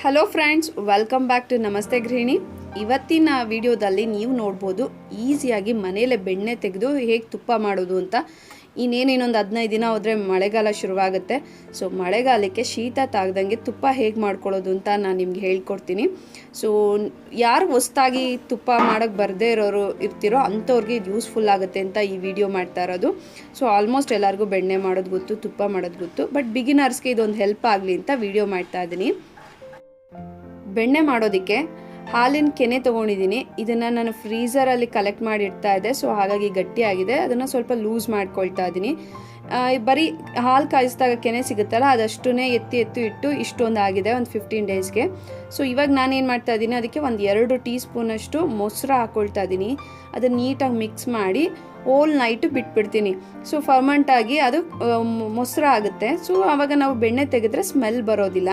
Hello friends, welcome back to Namaste Gruhini. ಇವತ್ತಿನ ವಿಡಿಯೋದಲ್ಲಿ ನೀವು ನೋಡ್ಬೋದು ಈಸಿಯಾಗಿ ಮನೆಯಲ್ಲೇ ಬೆಣ್ಣೆ ತೆಗೆದು ಹೇಗೆ ತುಪ್ಪ ಮಾಡೋದು ಅಂತ. ಇನ್ನೇನೇನೊಂದು 15 ದಿನ ಹೋದರೆ ಮಳೆಗಾಲ ಶುರುವಾಗುತ್ತೆ. ಸೊ ಮಳೆಗಾಲಕ್ಕೆ ಶೀತ ತಾಗದಂಗೆ ತುಪ್ಪ ಹೇಗೆ ಮಾಡ್ಕೊಳ್ಳೋದು ಅಂತ ನಾನು ನಿಮ್ಗೆ ಹೇಳ್ಕೊಡ್ತೀನಿ. ಸೊ ಯಾರು ಹೊಸ್ದಾಗಿ ತುಪ್ಪ ಮಾಡೋಕ್ಕೆ ಬರದೇ ಇರೋರು ಇರ್ತಿರೋ ಅಂಥವ್ರಿಗೆ ಇದು ಯೂಸ್ಫುಲ್ ಆಗುತ್ತೆ ಅಂತ ಈ ವಿಡಿಯೋ ಮಾಡ್ತಾ ಇರೋದು. ಸೊ ಆಲ್ಮೋಸ್ಟ್ ಎಲ್ಲರಿಗೂ ಬೆಣ್ಣೆ ಮಾಡೋದು ಗೊತ್ತು, ತುಪ್ಪ ಮಾಡೋದು ಗೊತ್ತು, ಬಟ್ ಬಿಗಿನರ್ಸ್ಗೆ ಇದೊಂದು ಹೆಲ್ಪ್ ಆಗಲಿ ಅಂತ ವಿಡಿಯೋ ಮಾಡ್ತಾ ಇದ್ದೀನಿ. ಬೆಣ್ಣೆ ಮಾಡೋದಕ್ಕೆ ಹಾಲಿನ ಕೆನೆ ತೊಗೊಂಡಿದ್ದೀನಿ. ಇದನ್ನು ನಾನು ಫ್ರೀಝರಲ್ಲಿ ಕಲೆಕ್ಟ್ ಮಾಡಿ ಇಡ್ತಾ ಇದ್ದೆ, ಸೊ ಹಾಗಾಗಿ ಗಟ್ಟಿಯಾಗಿದೆ. ಅದನ್ನು ಸ್ವಲ್ಪ ಲೂಸ್ ಮಾಡ್ಕೊಳ್ತಾ ಇದ್ದೀನಿ. ಬರೀ ಹಾಲು ಕಾಯಿಸಿದಾಗ ಕೆನೆ ಸಿಗುತ್ತಲ್ಲ, ಅದಷ್ಟೇ ಎತ್ತಿ ಇಟ್ಟು ಇಷ್ಟೊಂದು ಆಗಿದೆ ಒಂದು 15 ಡೇಸ್ಗೆ. ಸೊ ಇವಾಗ ನಾನೇನು ಮಾಡ್ತಾ ಇದ್ದೀನಿ, ಅದಕ್ಕೆ ಒಂದು 2 ಟೀ ಸ್ಪೂನಷ್ಟು ಮೊಸರು ಹಾಕ್ಕೊಳ್ತಾ ಇದ್ದೀನಿ. ಅದನ್ನು ನೀಟಾಗಿ ಮಿಕ್ಸ್ ಮಾಡಿ ಓಲ್ ನೈಟು ಬಿಟ್ಬಿಡ್ತೀನಿ. ಸೊ ಫರ್ಮೆಂಟಾಗಿ ಅದು ಮೊಸರು ಆಗುತ್ತೆ. ಸೊ ಆವಾಗ ನಾವು ಬೆಣ್ಣೆ ತೆಗೆದ್ರೆ ಸ್ಮೆಲ್ ಬರೋದಿಲ್ಲ.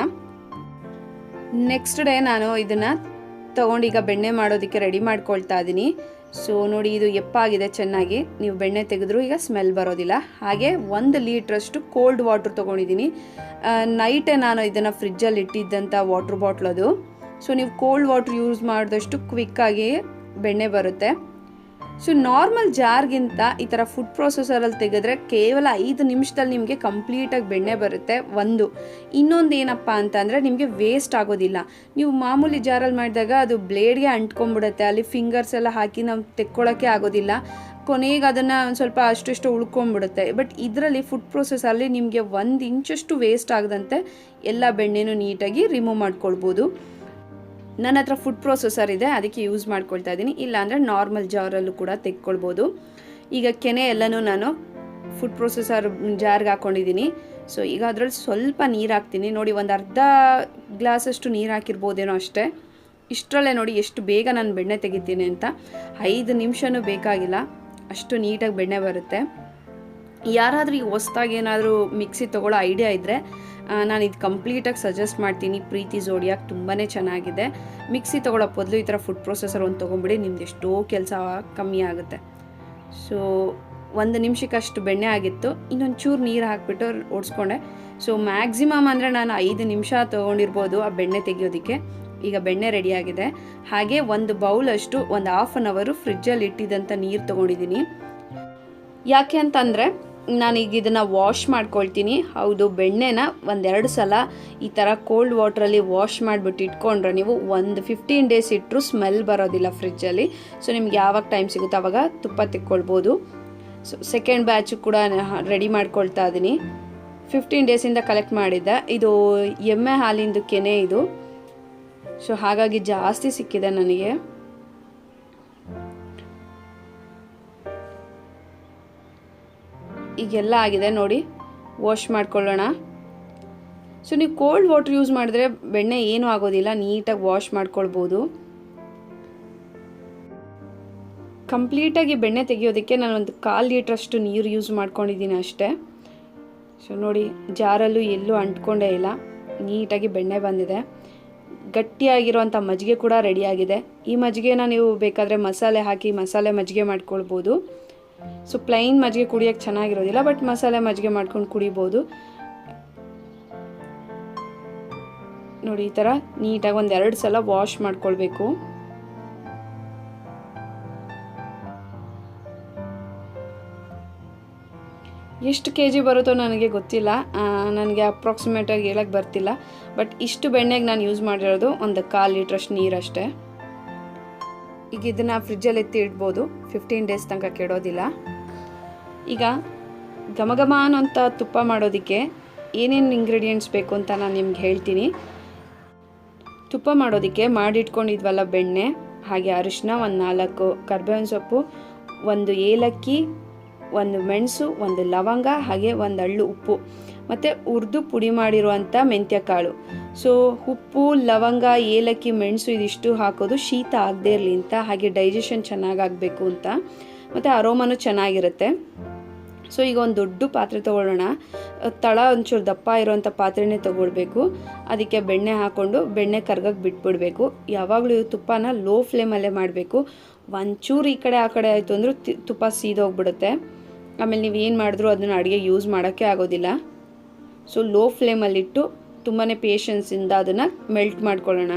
ನೆಕ್ಸ್ಟ್ ಡೇ ನಾನು ಇದನ್ನು ತೊಗೊಂಡು ಈಗ ಬೆಣ್ಣೆ ಮಾಡೋದಕ್ಕೆ ರೆಡಿ ಮಾಡ್ಕೊಳ್ತಾ ಇದ್ದೀನಿ. ಸೊ ನೋಡಿ, ಇದು ಎಪ್ಪಾಗಿದೆ ಚೆನ್ನಾಗಿ. ನೀವು ಬೆಣ್ಣೆ ತೆಗೆದ್ರೂ ಈಗ ಸ್ಮೆಲ್ ಬರೋದಿಲ್ಲ. ಹಾಗೆ 1 ಲೀಟ್ರಷ್ಟು ಕೋಲ್ಡ್ ವಾಟ್ರ್ ತೊಗೊಂಡಿದ್ದೀನಿ. ನೈಟೇ ನಾನು ಇದನ್ನು ಫ್ರಿಜ್ಜಲ್ಲಿ ಇಟ್ಟಿದ್ದಂಥ ವಾಟ್ರ್ ಬಾಟ್ಲ್ ಅದು. ಸೊ ನೀವು ಕೋಲ್ಡ್ ವಾಟ್ರ್ ಯೂಸ್ ಮಾಡಿದಷ್ಟು ಕ್ವಿಕ್ಕಾಗಿ ಬೆಣ್ಣೆ ಬರುತ್ತೆ. ಸೊ ನಾರ್ಮಲ್ ಜಾರ್ಗಿಂತ ಈ ಥರ ಫುಡ್ ಪ್ರೊಸೆಸರಲ್ಲಿ ತೆಗೆದ್ರೆ ಕೇವಲ 5 ನಿಮಿಷದಲ್ಲಿ ನಿಮಗೆ ಕಂಪ್ಲೀಟಾಗಿ ಬೆಣ್ಣೆ ಬರುತ್ತೆ. ಇನ್ನೊಂದು ಏನಪ್ಪ ಅಂತಂದರೆ ನಿಮಗೆ ವೇಸ್ಟ್ ಆಗೋದಿಲ್ಲ. ನೀವು ಮಾಮೂಲಿ ಜಾರಲ್ಲಿ ಮಾಡಿದಾಗ ಅದು ಬ್ಲೇಡ್ಗೆ ಅಂಟ್ಕೊಂಡ್ಬಿಡುತ್ತೆ. ಅಲ್ಲಿ ಫಿಂಗರ್ಸ್ ಎಲ್ಲ ಹಾಕಿ ನಾವು ತೆಕ್ಕೊಳ್ಳೋಕ್ಕೆ ಆಗೋದಿಲ್ಲ. ಕೊನೆಗೆ ಅದನ್ನು ಒಂದು ಸ್ವಲ್ಪ ಅಷ್ಟು ಉಳ್ಕೊಂಡ್ಬಿಡುತ್ತೆ. ಬಟ್ ಇದರಲ್ಲಿ ಫುಡ್ ಪ್ರೊಸೆಸಲ್ಲಿ ನಿಮಗೆ 1 ಇಂಚಷ್ಟು ವೇಸ್ಟ್ ಆಗದಂತೆ ಎಲ್ಲ ಬೆಣ್ಣೆನೂ ನೀಟಾಗಿ ರಿಮೂವ್ ಮಾಡ್ಕೊಳ್ಬೋದು. ನನ್ನ ಹತ್ರ ಫುಡ್ ಪ್ರೊಸೆಸರ್ ಇದೆ, ಅದಕ್ಕೆ ಯೂಸ್ ಮಾಡ್ಕೊಳ್ತಾ ಇದ್ದೀನಿ. ಇಲ್ಲಾಂದರೆ ನಾರ್ಮಲ್ ಜಾರಲ್ಲೂ ಕೂಡ ತೆಕ್ಕೊಳ್ಬೋದು. ಈಗ ಕೆನೆ ಎಲ್ಲನೂ ನಾನು ಫುಡ್ ಪ್ರೊಸೆಸರ್ ಜಾರ್ಗೆ ಹಾಕ್ಕೊಂಡಿದ್ದೀನಿ. ಸೊ ಈಗ ಅದರಲ್ಲಿ ಸ್ವಲ್ಪ ನೀರು ಹಾಕ್ತೀನಿ. ನೋಡಿ, ಒಂದು ಅರ್ಧ ಗ್ಲಾಸಷ್ಟು ನೀರು ಹಾಕಿರ್ಬೋದೇನೋ ಅಷ್ಟೇ. ಇಷ್ಟರಲ್ಲೇ ನೋಡಿ ಎಷ್ಟು ಬೇಗ ನಾನು ಬೆಣ್ಣೆ ತೆಗಿತೀನಿ ಅಂತ. 5 ನಿಮಿಷನೂ ಬೇಕಾಗಿಲ್ಲ, ಅಷ್ಟು ನೀಟಾಗಿ ಬೆಣ್ಣೆ ಬರುತ್ತೆ. ಯಾರಾದರೂ ಈಗ ಹೊಸ್ದಾಗಿ ಏನಾದರೂ ಮಿಕ್ಸಿ ತೊಗೊಳ್ಳೋ ಐಡಿಯಾ ಇದ್ದರೆ ನಾನು ಇದು ಕಂಪ್ಲೀಟಾಗಿ ಸಜೆಸ್ಟ್ ಮಾಡ್ತೀನಿ. ಪ್ರೀತಿ ಝೋಡಿಯಾಕ್ ತುಂಬಾ ಚೆನ್ನಾಗಿದೆ. ಮಿಕ್ಸಿ ತೊಗೊಳ್ಳೋ ಬದಲು ಈ ಥರ ಫುಡ್ ಪ್ರೊಸೆಸರ್ ಒಂದು ತೊಗೊಂಬಿಡಿ, ನಿಮ್ದು ಎಷ್ಟೋ ಕೆಲಸ ಕಮ್ಮಿ ಆಗುತ್ತೆ. ಸೊ 1 ನಿಮಿಷಕ್ಕಷ್ಟು ಬೆಣ್ಣೆ ಆಗಿತ್ತು. ಇನ್ನೊಂದು ಚೂರು ನೀರು ಹಾಕಿಬಿಟ್ಟು ಓಡಿಸ್ಕೊಂಡೆ. ಸೊ ಮ್ಯಾಕ್ಸಿಮಮ್ ಅಂದರೆ ನಾನು 5 ನಿಮಿಷ ತೊಗೊಂಡಿರ್ಬೋದು ಆ ಬೆಣ್ಣೆ ತೆಗಿಯೋದಕ್ಕೆ. ಈಗ ಬೆಣ್ಣೆ ರೆಡಿಯಾಗಿದೆ. ಹಾಗೆ ಒಂದು ಬೌಲಷ್ಟು ಒಂದು ಹಾಫ್ ಆನ್ ಅವರು ಫ್ರಿಜ್ಜಲ್ಲಿ ಇಟ್ಟಿದ್ದಂಥ ನೀರು ತೊಗೊಂಡಿದ್ದೀನಿ. ಯಾಕೆ ಅಂತಂದರೆ ನಾನೀಗ ಇದನ್ನು ವಾಶ್ ಮಾಡ್ಕೊಳ್ತೀನಿ. ಹೌದು, ಬೆಣ್ಣೆನ 1-2 ಸಲ ಈ ಥರ ಕೋಲ್ಡ್ ವಾಟ್ರಲ್ಲಿ ವಾಶ್ ಮಾಡಿಬಿಟ್ಟು ಇಟ್ಕೊಂಡ್ರೆ ನೀವು ಒಂದು 15 ಡೇಸ್ ಇಟ್ಟರು ಸ್ಮೆಲ್ ಬರೋದಿಲ್ಲ ಫ್ರಿಜ್ಜಲ್ಲಿ. ಸೊ ನಿಮ್ಗೆ ಯಾವಾಗ ಟೈಮ್ ಸಿಗುತ್ತೋ ಆವಾಗ ತುಪ್ಪ ತೆಕ್ಕೊಳ್ಬೋದು. ಸೊ ಸೆಕೆಂಡ್ ಬ್ಯಾಚು ಕೂಡ ರೆಡಿ ಮಾಡ್ಕೊಳ್ತಾ ಇದ್ದೀನಿ. 15 ಡೇಸಿಂದ ಕಲೆಕ್ಟ್ ಮಾಡಿದ್ದೆ. ಇದು ಎಮ್ಮೆ ಹಾಲಿಂದು ಕೆನೆ ಇದು. ಸೊ ಹಾಗಾಗಿ ಜಾಸ್ತಿ ಸಿಕ್ಕಿದೆ ನನಗೆ. ಈಗೆಲ್ಲ ಆಗಿದೆ ನೋಡಿ, ವಾಶ್ ಮಾಡ್ಕೊಳ್ಳೋಣ. ಸೊ ನೀವು ಕೋಲ್ಡ್ ವಾಟ್ರ್ ಯೂಸ್ ಮಾಡಿದ್ರೆ ಬೆಣ್ಣೆ ಏನೂ ಆಗೋದಿಲ್ಲ, ನೀಟಾಗಿ ವಾಶ್ ಮಾಡ್ಕೊಳ್ಬೋದು. ಕಂಪ್ಲೀಟಾಗಿ ಬೆಣ್ಣೆ ತೆಗಿಯೋದಕ್ಕೆ ನಾನು ಒಂದು 1/4 ಲೀಟ್ರಷ್ಟು ನೀರು ಯೂಸ್ ಮಾಡ್ಕೊಂಡಿದ್ದೀನಿ ಅಷ್ಟೇ. ಸೊ ನೋಡಿ, ಜಾರಲ್ಲೂ ಎಲ್ಲೂ ಅಂಟ್ಕೊಂಡೇ ಇಲ್ಲ, ನೀಟಾಗಿ ಬೆಣ್ಣೆ ಬಂದಿದೆ. ಗಟ್ಟಿಯಾಗಿರೋಂಥ ಮಜ್ಜಿಗೆ ಕೂಡ ರೆಡಿಯಾಗಿದೆ. ಈ ಮಜ್ಜಿಗೆನ ನೀವು ಬೇಕಾದರೆ ಮಸಾಲೆ ಹಾಕಿ ಮಸಾಲೆ ಮಜ್ಜಿಗೆ ಮಾಡ್ಕೊಳ್ಬೋದು. ಸೊ ಪ್ಲೈನ್ ಮಜ್ಜಿಗೆ ಕುಡಿಯೋಕ್ಕೆ ಚೆನ್ನಾಗಿರೋದಿಲ್ಲ, ಬಟ್ ಮಸಾಲೆ ಮಜ್ಜಿಗೆ ಮಾಡ್ಕೊಂಡು ಕುಡಿಬೋದು. ನೋಡಿ, ಈ ಥರ ನೀಟಾಗಿ 1-2 ಸಲ ವಾಶ್ ಮಾಡ್ಕೊಳ್ಬೇಕು. ಎಷ್ಟು kg ಬರುತ್ತೋ ನನಗೆ ಗೊತ್ತಿಲ್ಲ, ನನಗೆ ಅಪ್ರಾಕ್ಸಿಮೇಟಾಗಿ ಹೇಳಕ್ಕೆ ಬರ್ತಿಲ್ಲ. ಬಟ್ ಇಷ್ಟು ಬೆಣ್ಣೆಗೆ ನಾನು ಯೂಸ್ ಮಾಡಿರೋದು ಒಂದು 1/4 ಲೀಟ್ರಷ್ಟು ನೀರಷ್ಟೇ. ಈಗ ಇದನ್ನು ಫ್ರಿಜ್ಜಲ್ಲಿ ಎತ್ತಿ ಇಡ್ಬೋದು, 15 ಡೇಸ್ ತನಕ ಕೆಡೋದಿಲ್ಲ. ಈಗ ಘಮ ಅನ್ನೋಂಥ ತುಪ್ಪ ಮಾಡೋದಕ್ಕೆ ಏನೇನು ಇಂಗ್ರೀಡಿಯೆಂಟ್ಸ್ ಬೇಕು ಅಂತ ನಾನು ನಿಮ್ಗೆ ಹೇಳ್ತೀನಿ. ತುಪ್ಪ ಮಾಡೋದಕ್ಕೆ ಮಾಡಿಟ್ಕೊಂಡಿದ್ವಲ್ಲ ಬೆಣ್ಣೆ, ಹಾಗೆ ಅರಿಶಿನ, ಒಂದು 4 ಕರ್ಬೇವಿನ ಸೊಪ್ಪು, 1 ಏಲಕ್ಕಿ, 1 ಮೆಣಸು, 1 ಲವಂಗ, ಹಾಗೆ 1 ಹಳ್ಳು ಉಪ್ಪು, ಮತ್ತು ಹುರಿದು ಪುಡಿ ಮಾಡಿರುವಂಥ ಮೆಂತ್ಯ ಕಾಳು. ಸೊ ಉಪ್ಪು, ಲವಂಗ, ಏಲಕ್ಕಿ, ಮೆಣಸು ಇದಿಷ್ಟು ಹಾಕೋದು ಶೀತ ಆಗದೇ ಇರಲಿ ಅಂತ, ಹಾಗೆ ಡೈಜೆಷನ್ ಚೆನ್ನಾಗಾಗಬೇಕು ಅಂತ, ಮತ್ತು ಅರೋಮನೂ ಚೆನ್ನಾಗಿರುತ್ತೆ. ಸೊ ಈಗ ಒಂದು ದೊಡ್ಡ ಪಾತ್ರೆ ತೊಗೊಳ್ಳೋಣ. ತಳ ಒಂಚೂರು ದಪ್ಪ ಇರೋವಂಥ ಪಾತ್ರೆನೇ ತೊಗೊಳ್ಬೇಕು. ಅದಕ್ಕೆ ಬೆಣ್ಣೆ ಹಾಕ್ಕೊಂಡು ಬೆಣ್ಣೆ ಕರ್ಗಕ್ಕೆ ಬಿಟ್ಬಿಡಬೇಕು. ಯಾವಾಗಲೂ ತುಪ್ಪನ ಲೋ ಫ್ಲೇಮಲ್ಲೇ ಮಾಡಬೇಕು. ಒಂಚೂರು ಈ ಕಡೆ ಆ ಕಡೆ ಆಯಿತು ಅಂದರೂ ತುಪ್ಪ ಸೀದೋಗ್ಬಿಡುತ್ತೆ. ಆಮೇಲೆ ನೀವು ಏನು ಮಾಡಿದ್ರೂ ಅದನ್ನು ಅಡುಗೆ ಯೂಸ್ ಮಾಡೋಕ್ಕೆ ಆಗೋದಿಲ್ಲ. ಸೊ ಲೋ ಫ್ಲೇಮಲ್ಲಿಟ್ಟು ತುಂಬಾ ಪೇಷನ್ಸಿಂದ ಅದನ್ನು ಮೆಲ್ಟ್ ಮಾಡ್ಕೊಳ್ಳೋಣ.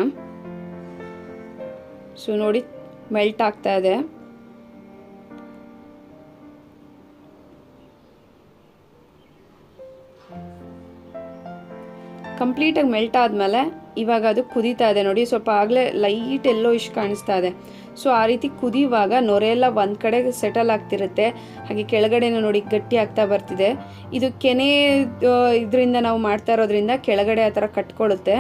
ಸೊ ನೋಡಿ ಮೆಲ್ಟ್ ಆಗ್ತಾ ಇದೆ. ಕಂಪ್ಲೀಟಾಗಿ ಮೆಲ್ಟ್ ಆದಮೇಲೆ ಇವಾಗ ಅದು ಕುದೀತಾ ಇದೆ ನೋಡಿ. ಸ್ವಲ್ಪ ಆಗಲೇ ಲೈಟ್ ಎಲ್ಲೋ ಇಷ್ಟು ಕಾಣಿಸ್ತಾ ಇದೆ. ಸೊ ಆ ರೀತಿ ಕುದಿಯುವಾಗ ನೊರೆ ಎಲ್ಲ ಒಂದು ಕಡೆ ಸೆಟಲ್ ಆಗ್ತಿರುತ್ತೆ. ಹಾಗೆ ಕೆಳಗಡೆನೂ ನೋಡಿ ಗಟ್ಟಿ ಆಗ್ತಾ ಬರ್ತಿದೆ. ಇದು ಕೆನೆ ಇದರಿಂದ ನಾವು ಮಾಡ್ತಾ ಇರೋದ್ರಿಂದ ಕೆಳಗಡೆ ಆ ಥರ ಕಟ್ಕೊಳ್ಳುತ್ತೆ.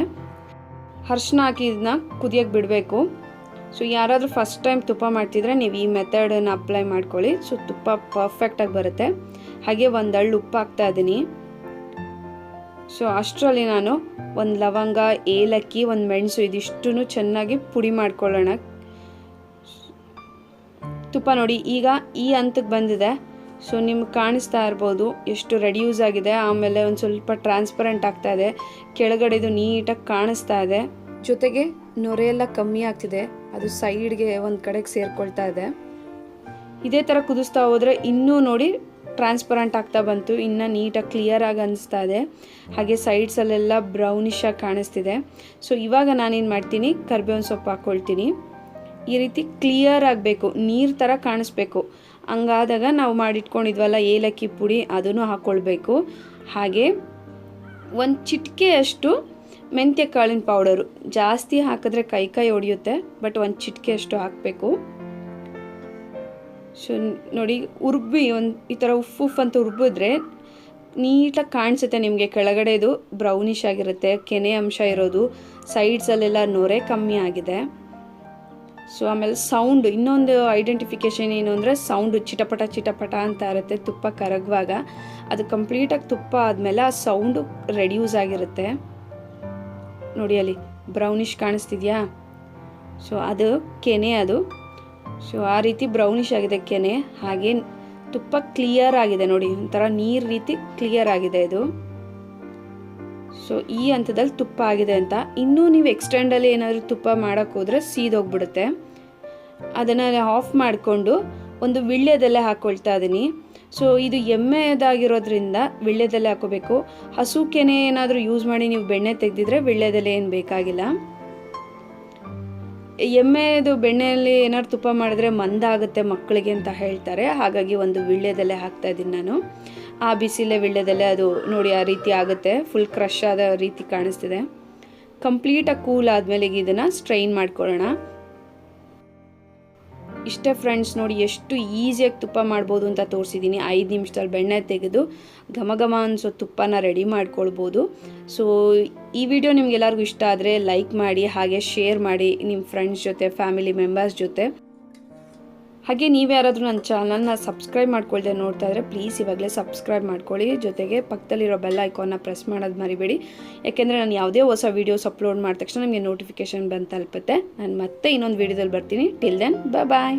ಅರಿಶಿನ ಹಾಕಿ ಇದನ್ನ ಕುದಿಯೋಕ್ಕೆ ಬಿಡಬೇಕು. ಸೊ ಯಾರಾದರೂ ಫಸ್ಟ್ ಟೈಮ್ ತುಪ್ಪ ಮಾಡ್ತಿದ್ರೆ ನೀವು ಈ ಮೆಥಡನ್ನು ಅಪ್ಲೈ ಮಾಡ್ಕೊಳ್ಳಿ. ಸೊ ತುಪ್ಪ ಪರ್ಫೆಕ್ಟಾಗಿ ಬರುತ್ತೆ. ಹಾಗೆ ಒಂದು ಹಳ್ಳು ಉಪ್ಪು ಹಾಕ್ತಾ ಇದ್ದೀನಿ. ಸೊ ಅಷ್ಟರಲ್ಲಿ ನಾನು ಒಂದು ಲವಂಗ, ಏಲಕ್ಕಿ, ಒಂದು ಮೆಣಸು ಇದಿಷ್ಟು ಚೆನ್ನಾಗಿ ಪುಡಿ ಮಾಡ್ಕೊಳ್ಳೋಣ. ತುಪ್ಪ ನೋಡಿ ಈಗ ಈ ಹಂತಕ್ಕೆ ಬಂದಿದೆ. ಸೊ ನಿಮ್ಗೆ ಕಾಣಿಸ್ತಾ ಇರ್ಬೋದು ಎಷ್ಟು ರೆಡ್ಯೂಸ್ ಆಗಿದೆ. ಆಮೇಲೆ ಒಂದು ಸ್ವಲ್ಪ ಟ್ರಾನ್ಸ್ಪರೆಂಟ್ ಆಗ್ತಾ ಇದೆ. ಕೆಳಗಡೆದು ನೀಟಾಗಿ ಕಾಣಿಸ್ತಾ ಇದೆ. ಜೊತೆಗೆ ನೊರೆ ಎಲ್ಲ ಕಮ್ಮಿ ಆಗ್ತಿದೆ. ಅದು ಸೈಡ್ಗೆ ಒಂದು ಕಡೆಗೆ ಸೇರ್ಕೊಳ್ತಾ ಇದೆ. ಇದೇ ಥರ ಕುದಿಸ್ತಾ ಹೋದರೆ ಇನ್ನೂ ನೋಡಿ ಟ್ರಾನ್ಸ್ಪರೆಂಟ್ ಆಗ್ತಾ ಬಂತು. ಇನ್ನು ನೀಟಾಗಿ ಕ್ಲಿಯರಾಗಿ ಅನಿಸ್ತಾ ಇದೆ. ಹಾಗೆ ಸೈಡ್ಸಲ್ಲೆಲ್ಲ ಬ್ರೌನಿಶ್ ಆಗಿ ಕಾಣಿಸ್ತಿದೆ. ಸೊ ಇವಾಗ ನಾನೇನು ಮಾಡ್ತೀನಿ, ಕರಿಬೇವಿನ ಸೊಪ್ಪು ಹಾಕ್ಕೊಳ್ತೀನಿ. ಈ ರೀತಿ ಕ್ಲಿಯರ್ ಆಗಬೇಕು, ನೀರು ಥರ ಕಾಣಿಸ್ಬೇಕು. ಹಂಗಾದಾಗ ನಾವು ಮಾಡಿಟ್ಕೊಂಡಿದ್ವಲ್ಲ ಏಲಕ್ಕಿ ಪುಡಿ ಅದನ್ನು ಹಾಕ್ಕೊಳ್ಬೇಕು. ಹಾಗೆ ಒಂದು ಚಿಟಿಕೆಯಷ್ಟು ಮೆಂತ್ಯ ಕಾಳಿನ ಪೌಡರು. ಜಾಸ್ತಿ ಹಾಕಿದ್ರೆ ಕೈ ಹೊಡೆಯುತ್ತೆ, ಬಟ್ ಒಂದು ಚಿಟಿಕೆಯಷ್ಟು ಹಾಕಬೇಕು. ಸೊ ನೋಡಿ ಉರ್ಬಿ ಈ ಥರ ಉಫ್ ಅಂತ ಉರ್ಬಿದ್ರೆ ನೀಟಾಗಿ ಕಾಣಿಸುತ್ತೆ ನಿಮಗೆ. ಕೆಳಗಡೆದು ಬ್ರೌನಿಶ್ ಆಗಿರುತ್ತೆ, ಕೆನೆ ಅಂಶ ಇರೋದು, ಸೈಡ್ಸಲ್ಲೆಲ್ಲ ನೊರೆ ಕಮ್ಮಿ ಆಗಿದೆ. ಸೊ ಆಮೇಲೆ ಸೌಂಡ್, ಇನ್ನೊಂದು ಐಡೆಂಟಿಫಿಕೇಷನ್ ಏನು ಅಂದರೆ ಸೌಂಡು ಚಿಟಪಟ ಚಿಟಪಟ ಅಂತ ಇರುತ್ತೆ ತುಪ್ಪ ಕರಗುವಾಗ. ಅದು ಕಂಪ್ಲೀಟಾಗಿ ತುಪ್ಪ ಆದಮೇಲೆ ಆ ಸೌಂಡು ರೆಡ್ಯೂಸ್ ಆಗಿರುತ್ತೆ ನೋಡಿ. ಅಲ್ಲಿ ಬ್ರೌನಿಶ್ ಕಾಣಿಸ್ತಿದ್ಯಾ? ಸೊ ಅದು ಕೆನೆ ಅದು. ಸೊ ಆ ರೀತಿ ಬ್ರೌನಿಶ್ ಆಗಿದೆ ಕೆನೆ. ಹಾಗೆ ತುಪ್ಪ ಕ್ಲಿಯರ್ ಆಗಿದೆ ನೋಡಿ, ಒಂಥರ ನೀರು ರೀತಿ ಕ್ಲಿಯರ್ ಆಗಿದೆ ಇದು. ಸೊ ಈ ಹಂತದಲ್ಲಿ ತುಪ್ಪ ಆಗಿದೆ ಅಂತ. ಇನ್ನೂ ನೀವು ಎಕ್ಸ್ಟೆಂಡಲ್ಲಿ ಏನಾದರೂ ತುಪ್ಪ ಮಾಡೋಕ್ಕೆ ಹೋದರೆ ಸೀದೋಗ್ಬಿಡುತ್ತೆ. ಅದನ್ನು ಆಫ್ ಮಾಡಿಕೊಂಡು ಒಂದು ವೀಳ್ಯದೆಲೆ ಹಾಕ್ಕೊಳ್ತಾ ಇದ್ದೀನಿ. ಸೊ ಇದು ಎಮ್ಮೆದಾಗಿರೋದ್ರಿಂದ ವೀಳ್ಯದೆಲೆ ಹಾಕೋಬೇಕು. ಹಸು ಕೆನೆ ಏನಾದರೂ ಯೂಸ್ ಮಾಡಿ ನೀವು ಬೆಣ್ಣೆ ತೆಗೆದಿದ್ರೆ ವೀಳ್ಯದೆಲೆ ಏನು ಬೇಕಾಗಿಲ್ಲ. ಎಮ್ಮೆದು ಬೆಣ್ಣೆಯಲ್ಲಿ ಏನಾದ್ರು ತುಪ್ಪ ಮಾಡಿದ್ರೆ ಮಂದಾಗುತ್ತೆ ಮಕ್ಕಳಿಗೆ ಅಂತ ಹೇಳ್ತಾರೆ. ಹಾಗಾಗಿ ಒಂದು ವೀಳ್ಯದೆಲೆ ಹಾಕ್ತಾ ಇದ್ದೀನಿ ನಾನು. ಆ ಬಿಸಿಲೇ ವೀಳ್ಯದೆಲೆ ಅದು ನೋಡಿ ಆ ರೀತಿ ಆಗುತ್ತೆ. ಫುಲ್ ಕ್ರಷ್ ಆದ ರೀತಿ ಕಾಣಿಸ್ತಿದೆ. ಕಂಪ್ಲೀಟಾಗಿ ಕೂಲ್ ಆದಮೇಲೆ ಈಗ ಇದನ್ನು ಸ್ಟ್ರೈನ್ ಮಾಡ್ಕೊಳ್ಳೋಣ. ಇಷ್ಟೇ ಫ್ರೆಂಡ್ಸ್, ನೋಡಿ ಎಷ್ಟು ಈಸಿಯಾಗಿ ತುಪ್ಪ ಮಾಡ್ಬೋದು ಅಂತ ತೋರಿಸಿದ್ದೀನಿ. 5 ನಿಮಿಷದಲ್ಲಿ ಬೆಣ್ಣೆ ತೆಗೆದು ಘಮ ಘಮ ಅನಿಸೋ ತುಪ್ಪನ ರೆಡಿ ಮಾಡ್ಕೊಳ್ಬೋದು. ಸೊ ಈ ವಿಡಿಯೋ ನಿಮ್ಗೆಲ್ಲರಿಗೂ ಇಷ್ಟ ಆದರೆ ಲೈಕ್ ಮಾಡಿ, ಹಾಗೆ ಶೇರ್ ಮಾಡಿ ನಿಮ್ಮ ಫ್ರೆಂಡ್ಸ್ ಜೊತೆ, ಫ್ಯಾಮಿಲಿ ಮೆಂಬರ್ಸ್ ಜೊತೆ. ಹಾಗೆ ನೀವು ಯಾರಾದರೂ ನನ್ನ ಚಾನಲ್ನ ಸಬ್ಸ್ಕ್ರೈಬ್ ಮಾಡ್ಕೊಳ್ದೆ ನೋಡ್ತಾ ಇದ್ದರೆ ಪ್ಲೀಸ್ ಇವಾಗಲೇ ಸಬ್ಸ್ಕ್ರೈಬ್ ಮಾಡ್ಕೊಳ್ಳಿ. ಜೊತೆಗೆ ಪಕ್ಕದಲ್ಲಿರೋ ಬೆಲ್ ಐಕಾನ್ನ ಪ್ರೆಸ್ ಮಾಡೋದು ಮರಿಬೇಡಿ. ಯಾಕೆಂದರೆ ನಾನು ಯಾವುದೇ ಹೊಸ ವೀಡಿಯೋಸ್ ಅಪ್ಲೋಡ್ ಮಾಡಿದ ತಕ್ಷಣ ನಿಮಗೆ ನೋಟಿಫಿಕೇಷನ್ ಬಂದು ತಲುಪುತ್ತೆ. ನಾನು ಮತ್ತೆ ಇನ್ನೊಂದು ವೀಡಿಯೋದಲ್ಲಿ ಬರ್ತೀನಿ. ಟಿಲ್ ದೆನ್ ಬಾಯ್.